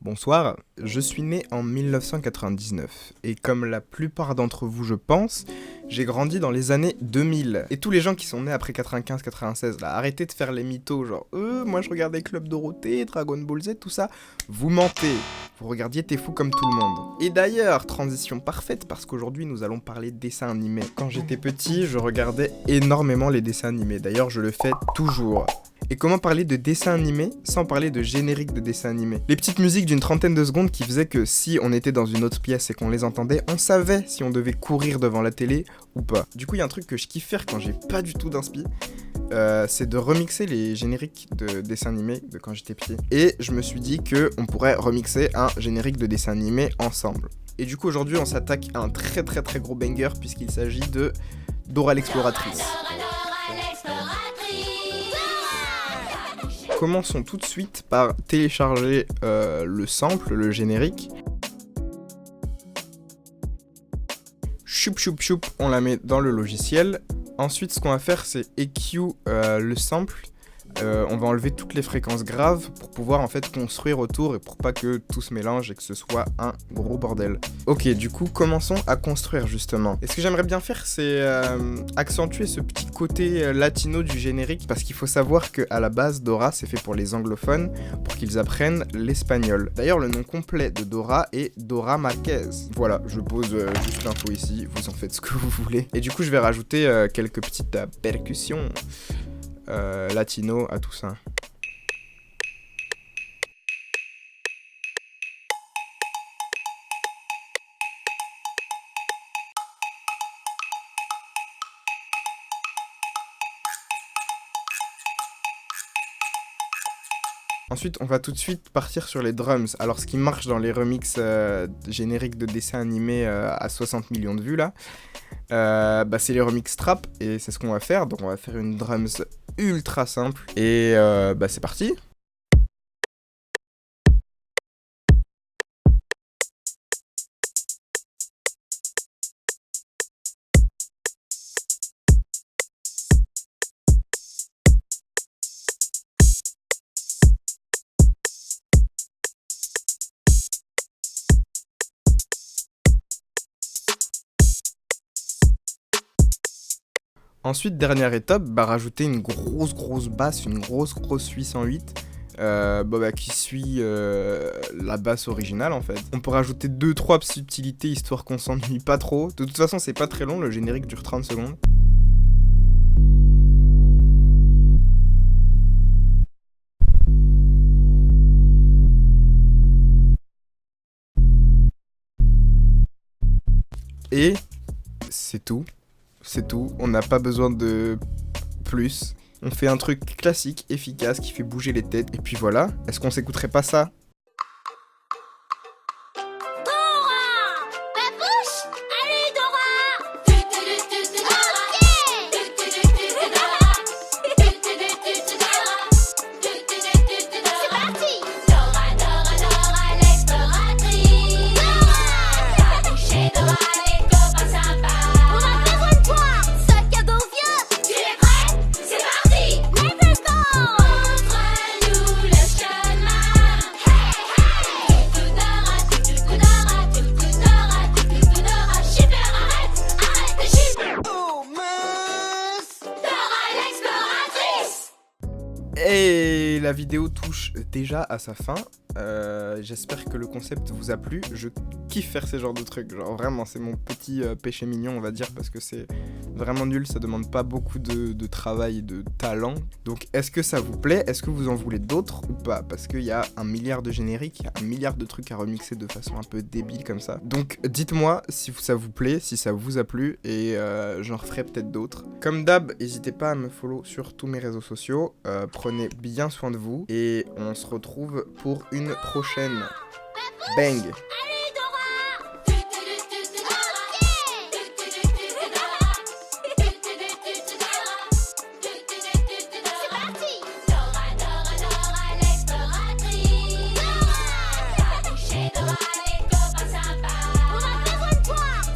Bonsoir, je suis né en 1999 et comme la plupart d'entre vous je pense, j'ai grandi dans les années 2000. Et tous les gens qui sont nés après 95-96 là, arrêtez de faire les mythos genre moi je regardais Club Dorothée, Dragon Ball Z, tout ça, vous mentez. Vous regardiez T'es fou comme tout le monde. Et d'ailleurs, transition parfaite parce qu'aujourd'hui nous allons parler de dessins animés. Quand j'étais petit, je regardais énormément les dessins animés, d'ailleurs je le fais toujours. Et comment parler de dessin animé sans parler de générique de dessin animé? Les petites musiques d'une trentaine de secondes qui faisaient que si on était dans une autre pièce et qu'on les entendait, on savait si on devait courir devant la télé ou pas. Du coup, il y a un truc que je kiffe faire quand j'ai pas du tout d'inspi, c'est de remixer les génériques de dessins animés de quand j'étais petit. Et je me suis dit que on pourrait remixer un générique de dessin animé ensemble. Et du coup, aujourd'hui, on s'attaque à un très gros banger puisqu'il s'agit de Dora l'exploratrice. Commençons tout de suite par télécharger le sample, le générique. Choup choup choup, on la met dans le logiciel. Ensuite, ce qu'on va faire, c'est EQ le sample. On va enlever toutes les fréquences graves pour pouvoir en fait construire autour et pour pas que tout se mélange et que ce soit un gros bordel. Ok, du coup, commençons à construire justement. Et ce que j'aimerais bien faire, c'est accentuer ce petit côté latino du générique parce qu'il faut savoir qu'à la base, Dora, c'est fait pour les anglophones, pour qu'ils apprennent l'espagnol. D'ailleurs, le nom complet de Dora est Dora Marquez. Voilà, je pose juste l'info ici, vous en faites ce que vous voulez. Et du coup, je vais rajouter quelques petites percussions. Latino à tout ça. Ensuite, on va tout de suite partir sur les drums. Alors, ce qui marche dans les remixes génériques de dessins animés à 60 millions de vues, là, c'est les remix trap, et c'est ce qu'on va faire. Donc, on va faire une drums ultra simple, et c'est parti. Ensuite, dernière étape, rajouter une grosse basse, une grosse 808 qui suit la basse originale en fait. On peut rajouter 2-3 subtilités histoire qu'on s'ennuie pas trop. De toute façon, c'est pas très long, le générique dure 30 secondes. Et c'est tout. C'est tout, on n'a pas besoin de plus. On fait un truc classique, efficace, qui fait bouger les têtes. Et puis voilà, est-ce qu'on s'écouterait pas ça? Et la vidéo touche déjà à sa fin. J'espère que le concept vous a plu. Je kiffe faire ces genres de trucs. Genre vraiment, c'est mon petit péché mignon, on va dire, parce que c'est vraiment nul. Ça demande pas beaucoup de travail et de talent. Donc, est-ce que ça vous plaît? Est-ce que vous en voulez d'autres ou pas? Parce qu'il y a un milliard de génériques, il y a un milliard de trucs à remixer de façon un peu débile comme ça. Donc, dites-moi si ça vous plaît, si ça vous a plu, et j'en referai peut-être d'autres. Comme d'hab, n'hésitez pas à me follow sur tous mes réseaux sociaux. Prenez bien soin de vous et on se retrouve pour une prochaine. Bang!